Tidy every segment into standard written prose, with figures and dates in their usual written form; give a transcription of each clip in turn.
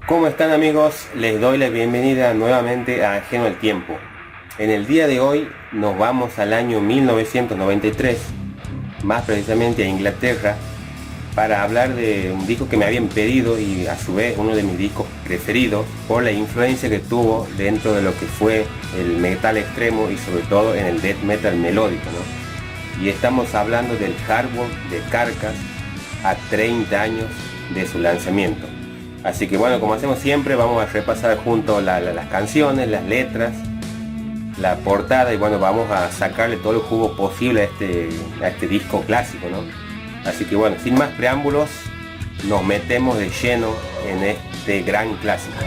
¿Cómo están, amigos? Les doy la bienvenida nuevamente a Ajeno al Tiempo. En el día de hoy nos vamos al año 1993, más precisamente a Inglaterra, para hablar de un disco que me habían pedido y a su vez uno de mis discos preferidos por la influencia que tuvo dentro de lo que fue el metal extremo y sobre todo en el death metal melódico, ¿no? Y estamos hablando del Hardware de Carcass a 30 años de su lanzamiento. Así que bueno, como hacemos siempre, vamos a repasar junto las canciones, las letras, la portada y bueno, vamos a sacarle todo el jugo posible a este disco clásico, ¿no? Así que bueno, sin más preámbulos, nos metemos de lleno en este gran clásico.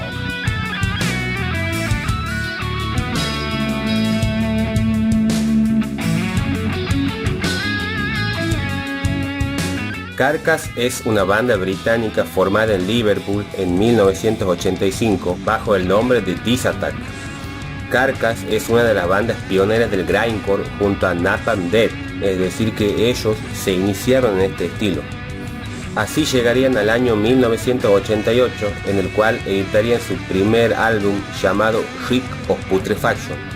Carcass es una banda británica formada en Liverpool en 1985 bajo el nombre de This Attack. Carcass es una de las bandas pioneras del grindcore junto a Napalm Death, es decir que ellos se iniciaron en este estilo. Así llegarían al año 1988, en el cual editarían su primer álbum llamado Reek of Putrefaction.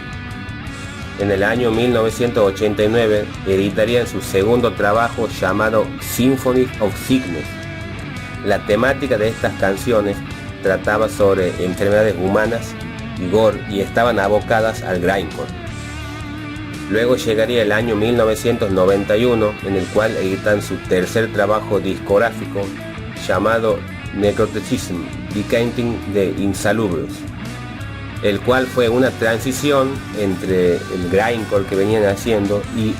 En el año 1989 editarían su segundo trabajo llamado Symphony of Sickness. La temática de estas canciones trataba sobre enfermedades humanas y gore y estaban abocadas al grindcore. Luego llegaría el año 1991, en el cual editan su tercer trabajo discográfico llamado Necroticism, Decanting the Insalubres, el cual fue una transición entre el grindcore que venían haciendo y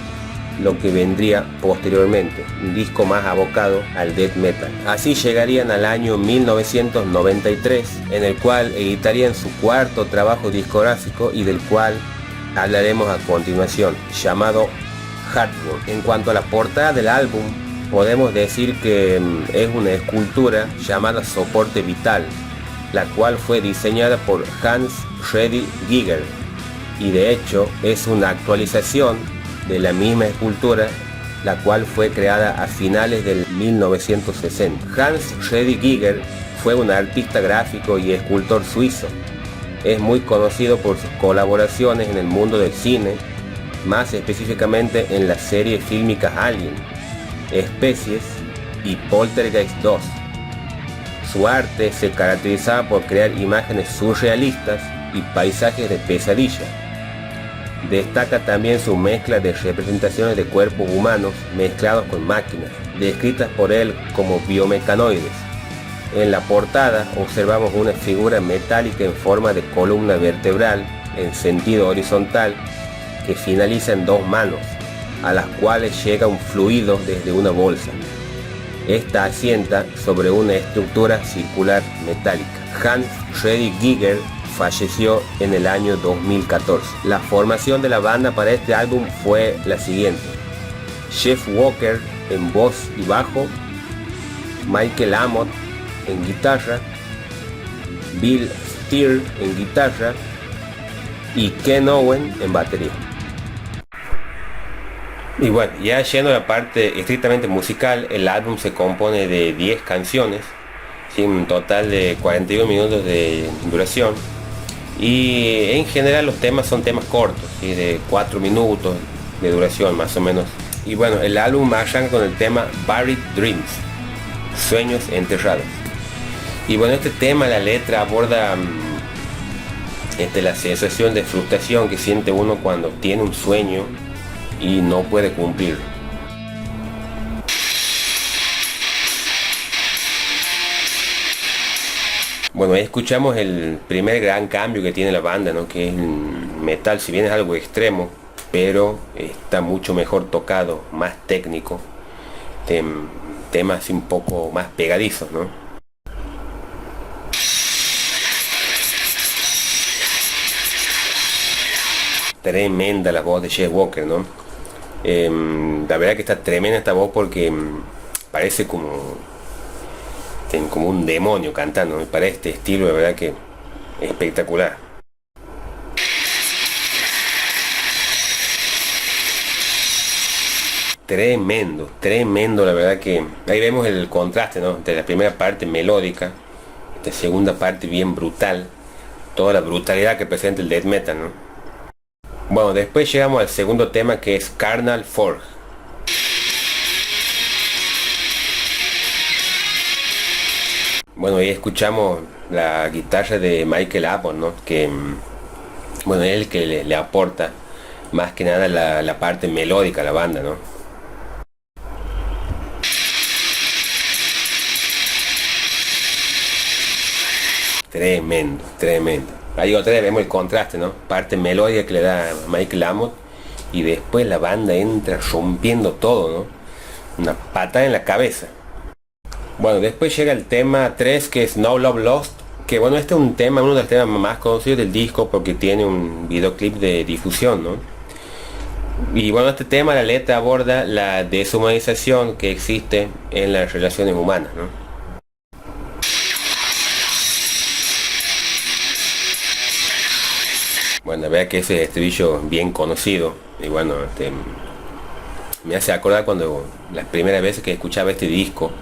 lo que vendría posteriormente, un disco más abocado al death metal. Así llegarían al año 1993, en el cual editarían su cuarto trabajo discográfico y del cual hablaremos a continuación, llamado Hardware. En cuanto a la portada del álbum, podemos decir que es una escultura llamada Soporte Vital, la cual fue diseñada por Hans Freddy Giger y de hecho es una actualización de la misma escultura, la cual fue creada a finales del 1960. Hans Freddy Giger fue un artista gráfico y escultor suizo. Es muy conocido por sus colaboraciones en el mundo del cine, más específicamente en las series fílmicas Alien, Especies y Poltergeist 2. Su arte se caracterizaba por crear imágenes surrealistas y paisajes de pesadilla. Destaca también su mezcla de representaciones de cuerpos humanos mezclados con máquinas, descritas por él como biomecanoides. En la portada observamos una figura metálica en forma de columna vertebral en sentido horizontal que finaliza en dos manos, a las cuales llega un fluido desde una bolsa. Esta asienta sobre una estructura circular metálica. Hans Freddy Giger falleció en el año 2014. La formación de la banda para este álbum fue la siguiente: Jeff Walker en voz y bajo, Michael Amott en guitarra, Bill Steer en guitarra y Ken Owen en batería. Y bueno, ya yendo a la parte estrictamente musical, el álbum se compone de 10 canciones, ¿sí? Un total de 41 minutos de duración, y en general los temas son temas cortos, ¿sí? De 4 minutos de duración más o menos. Y bueno, el álbum arranca con el tema Buried Dreams, Sueños Enterrados. Y bueno, este tema, la letra aborda la sensación de frustración que siente uno cuando tiene un sueño y no puede cumplir. Bueno, ahí escuchamos el primer gran cambio que tiene la banda, ¿no? Que es el metal, si bien es algo extremo, pero está mucho mejor tocado, más técnico, temas un poco más pegadizos, ¿no? Tremenda la voz de Jeff Walker, ¿no? La verdad que está tremenda esta voz porque parece como un demonio cantando, ¿no? Para este estilo, la verdad que espectacular. Tremendo, la verdad que ahí vemos el contraste, ¿no? Entre la primera parte melódica, esta segunda parte bien brutal, toda la brutalidad que presenta el death metal, ¿no? Bueno, después llegamos al segundo tema, que es Carnal Forge. Bueno, ahí escuchamos la guitarra de Michael Apple, ¿no? Que bueno, es el que le aporta más que nada la parte melódica a la banda, ¿no? Tremendo, tremendo. Ahí otra vez vemos el contraste, ¿no? Parte melódica que le da Michael Amott, y después la banda entra rompiendo todo, ¿no? Una patada en la cabeza. Bueno, después llega el tema 3, que es No Love Lost, que bueno, este es un tema, uno de los temas más conocidos del disco, porque tiene un videoclip de difusión, ¿no? Y bueno, este tema, la letra aborda la deshumanización que existe en las relaciones humanas, ¿no? Bueno, la verdad que ese estribillo bien conocido, y bueno, me hace acordar cuando las primeras veces que escuchaba este disco.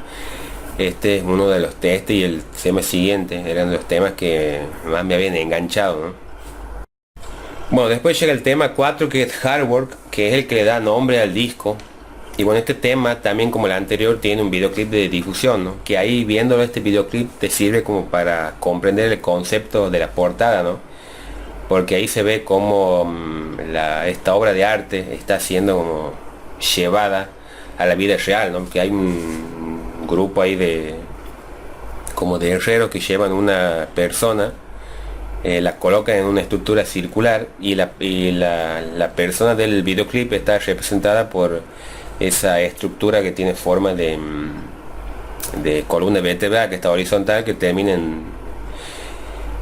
Este es uno de los este y el tema siguiente eran los temas que más me habían enganchado, ¿no? Bueno, después llega el tema 4, que es Hard Work, que es el que le da nombre al disco. Y bueno, este tema también, como el anterior, tiene un videoclip de difusión, ¿no? Que ahí, viéndolo, este videoclip te sirve como para comprender el concepto de la portada, ¿no? Porque ahí se ve como esta obra de arte está siendo como llevada a la vida real, ¿no? Que hay un grupo ahí de herreros que llevan una persona, la colocan en una estructura circular, y la persona del videoclip está representada por esa estructura que tiene forma de columna vertebral, que está horizontal, que termina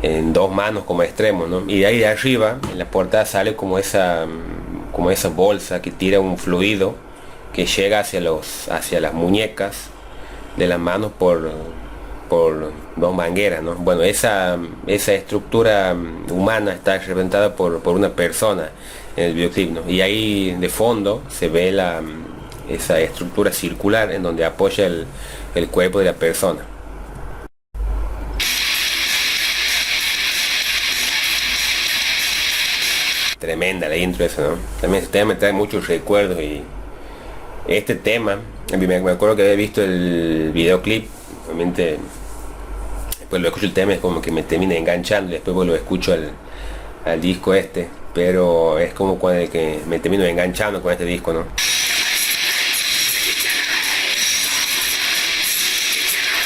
en dos manos como extremos, ¿no? Y de ahí de arriba en la portada sale como esa bolsa que tira un fluido que llega hacia las muñecas de las manos por dos mangueras, ¿no? Bueno, esa estructura humana está representada por una persona en el videoclip, ¿no? Y ahí de fondo se ve esa estructura circular en donde apoya el cuerpo de la persona. Tremenda la intro esa, ¿no? También este tema me trae muchos recuerdos, y este tema, me acuerdo que había visto el videoclip, realmente después lo escucho el tema, es como que me termina enganchando, y después lo escucho al disco este, pero es como cuando que me termino enganchando con este disco, ¿no?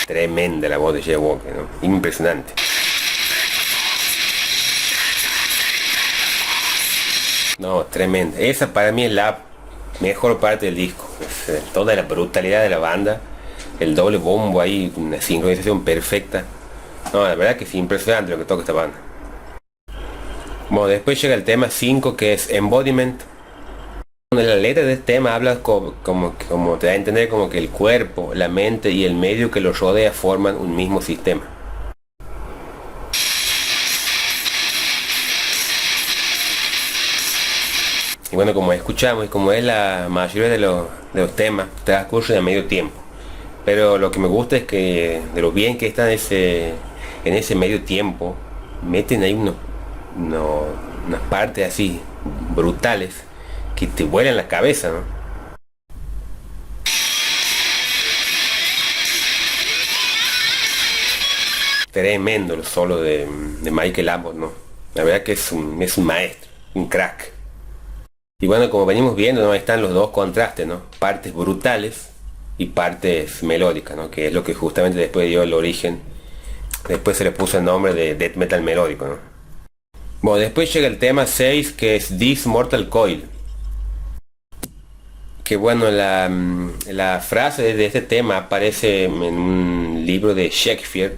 Tremenda la voz de Jay Walker, ¿no? Impresionante. No, tremenda. Esa para mí es la mejor parte del disco. Toda la brutalidad de la banda, el doble bombo ahí, una sincronización perfecta. No, la verdad que es impresionante lo que toca esta banda. Bueno, después llega el tema 5, que es Embodiment. La letra de este tema habla como te da a entender como que el cuerpo, la mente y el medio que lo rodea forman un mismo sistema. Y bueno, como escuchamos y como es la mayoría de los temas, transcurren a medio tiempo. Pero lo que me gusta es que de lo bien que está en ese medio tiempo, meten ahí unas partes así brutales que te vuelan la cabeza, ¿no? Tremendo el solo de Michael Apple, ¿no? La verdad que es un maestro, un crack. Y bueno, como venimos viendo, ¿no? Ahí están los dos contrastes, ¿no? Partes brutales y partes melódicas, ¿no? Que es lo que justamente después dio el origen. Después se le puso el nombre de death metal melódico, ¿no? Bueno, después llega el tema 6, que es This Mortal Coil. Que bueno, la frase de este tema aparece en un libro de Shakespeare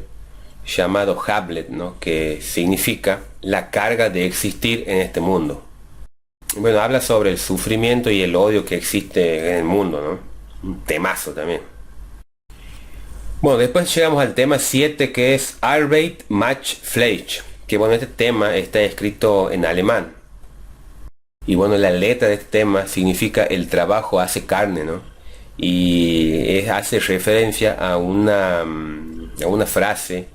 llamado Hamlet, ¿no? Que significa la carga de existir en este mundo. Bueno, habla sobre el sufrimiento y el odio que existe en el mundo, ¿no? Un temazo también. Bueno, después llegamos al tema 7, que es Arbeit macht Fleisch. Que bueno, este tema está escrito en alemán. Y bueno, la letra de este tema significa el trabajo hace carne, ¿no? Y hace referencia a una frase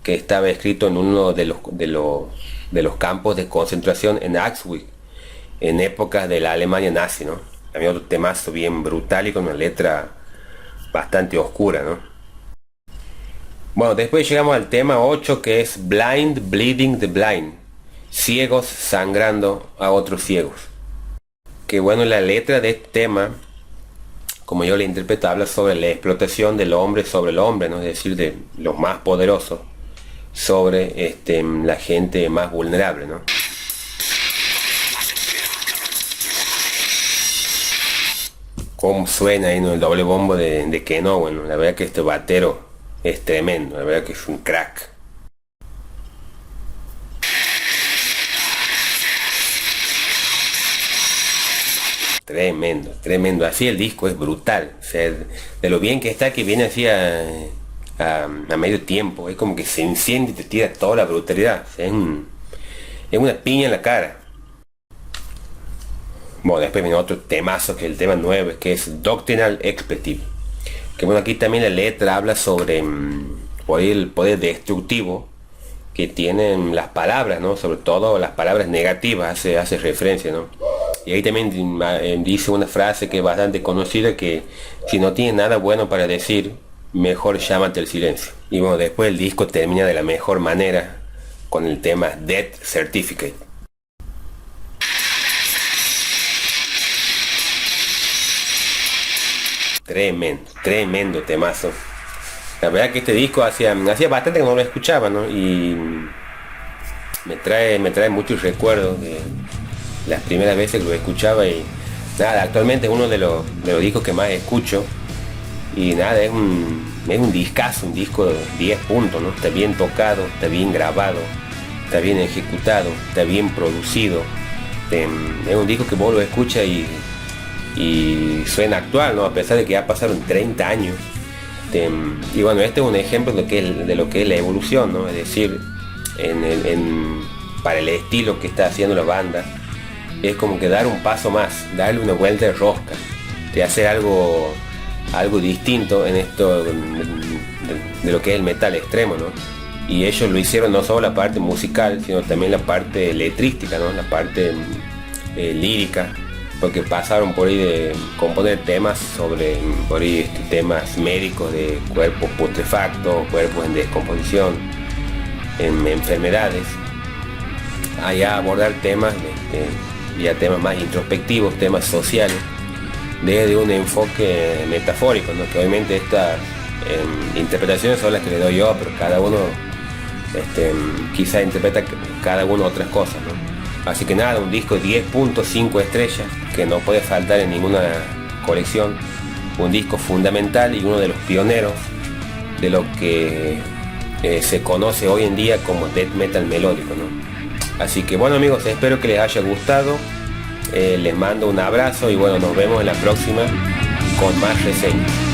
que estaba escrito en uno de los campos de concentración en Auschwitz, en épocas de la Alemania nazi, ¿no? También otro temazo bien brutal y con una letra bastante oscura, ¿no? Bueno, después llegamos al tema 8, que es Blind Bleeding the Blind, ciegos sangrando a otros ciegos. Que bueno, la letra de este tema, como yo le interpreto, habla sobre la explotación del hombre sobre el hombre, ¿no? Es decir, de los más poderosos sobre la gente más vulnerable, ¿no? Cómo suena ahí, ¿no? El doble bombo de Keno, bueno, la verdad que este batero es tremendo, la verdad que es un crack. Tremendo, tremendo. Así el disco es brutal. O sea, de lo bien que está, que viene así a medio tiempo. Es como que se enciende y te tira toda la brutalidad. O sea, es una piña en la cara. Bueno, después viene otro temazo, que es el tema 9, que es Doctrinal Expletive. Que bueno, aquí también la letra habla sobre por ahí el poder destructivo que tienen las palabras, ¿no? Sobre todo las palabras negativas, hace referencia, ¿no? Y ahí también dice una frase que es bastante conocida, que si no tienes nada bueno para decir, mejor llámate el silencio. Y bueno, después el disco termina de la mejor manera con el tema Death Certificate. Tremendo, tremendo temazo. La verdad que este disco hacía bastante que no lo escuchaba, ¿no? Y me trae muchos recuerdos de las primeras veces que lo escuchaba. Y nada, actualmente es uno de los discos que más escucho. Y nada, es un discazo, un disco de 10 puntos, ¿no? Está bien tocado, está bien grabado, está bien ejecutado, está bien producido. Es un disco que vos lo escuchas y suena actual, ¿no? A pesar de que ya pasaron 30 años. Y bueno, este es un ejemplo de lo que es la evolución, ¿no? Es decir, para el estilo que está haciendo la banda, es como que dar un paso más, darle una vuelta de rosca, de hacer algo distinto en esto de lo que es el metal extremo, ¿no? Y ellos lo hicieron no solo la parte musical, sino también la parte letrística, ¿no? La parte lírica, porque pasaron por ahí de componer temas sobre por ahí temas médicos de cuerpos putrefactos, cuerpos en descomposición, en enfermedades, allá abordar temas ya temas más introspectivos, temas sociales, desde un enfoque metafórico, ¿no? Que obviamente estas interpretaciones son las que le doy yo, pero cada uno quizá interpreta cada uno otras cosas, ¿no? Así que nada, un disco de 10.5 estrellas que no puede faltar en ninguna colección, un disco fundamental y uno de los pioneros de lo que se conoce hoy en día como death metal melódico, ¿no? Así que bueno, amigos, espero que les haya gustado, les mando un abrazo y bueno, nos vemos en la próxima con más reseñas.